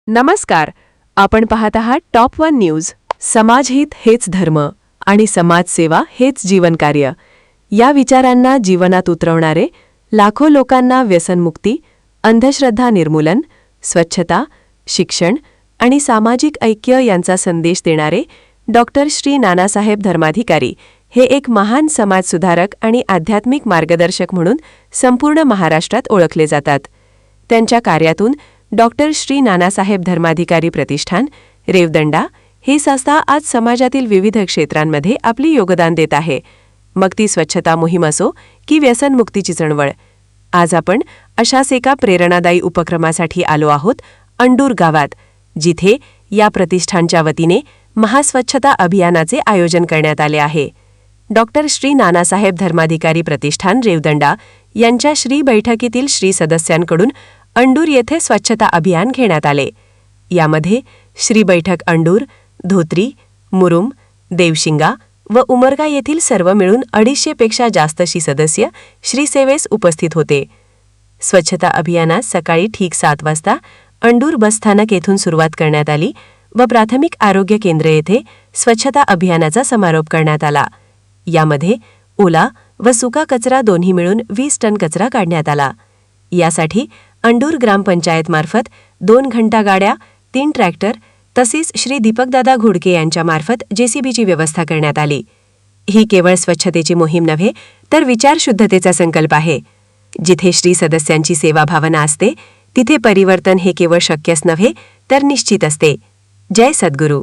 नमस्कार. आपण पाहत आहात टॉप वन न्यूज. समाजहित हेच धर्म आणि समाजसेवा हेच जीवनकार्य या विचारांना जीवनात उतरवणारे, लाखो लोकांना व्यसनमुक्ती, अंधश्रद्धा निर्मूलन, स्वच्छता, शिक्षण आणि सामाजिक ऐक्य यांचा संदेश देणारे डॉक्टर श्री नानासाहेब धर्माधिकारी हे एक महान समाजसुधारक आणि आध्यात्मिक मार्गदर्शक म्हणून संपूर्ण महाराष्ट्रात ओळखले जातात. त्यांच्या कार्यातून डॉक्टर श्री नानासाहेब धर्माधिकारी प्रतिष्ठान, रेवदंडा ही संस्था आज समाजातील विविध क्षेत्रांमध्ये आपली योगदान देत आहे. मग ती स्वच्छता मोहीम असो की व्यसनमुक्तीची चळवळ. आज आपण अशाच एका प्रेरणादायी उपक्रमासाठी आलो आहोत अंडूर गावात, जिथे या प्रतिष्ठानच्या वतीने महास्वच्छता अभियानाचे आयोजन करण्यात आले आहे. डॉक्टर श्री नानासाहेब धर्माधिकारी प्रतिष्ठान, रेवदंडा यांच्या श्री बैठकीतील श्री सदस्यांकडून अंडूर येथे स्वच्छता अभियान घेण्यात आले. यामध्ये श्री बैठक अंडूर, धोत्री, मुरुम, देवशिंगा व उमरगा येथील सर्व मिळून 250 पेक्षा जास्तशी सदस्य श्रीसेवेस उपस्थित होते. स्वच्छता अभियानास सकाळी ठीक 7 वाजता अंडूर बसस्थानक येथून सुरुवात करण्यात आली व प्राथमिक आरोग्य केंद्र येथे स्वच्छता अभियानाचा समारोप करण्यात आला. यामध्ये ओला व सुका कचरा दोन्ही मिळून 20 टन कचरा काढण्यात आला. यासाठी अंडूर ग्रामपंचायतमार्फत 2 घंटा गाड्या, 3 ट्रॅक्टर तसेच श्री दीपकदादा घोडके यांच्यामार्फत जेसीबीची व्यवस्था करण्यात आली. ही केवळ स्वच्छतेची मोहीम नव्हे तर विचारशुद्धतेचा संकल्प आहे. जिथे श्री सदस्यांची सेवाभावना असते तिथे परिवर्तन हे केवळ शक्यच नव्हे तर निश्चित असते. जय सद्गुरू.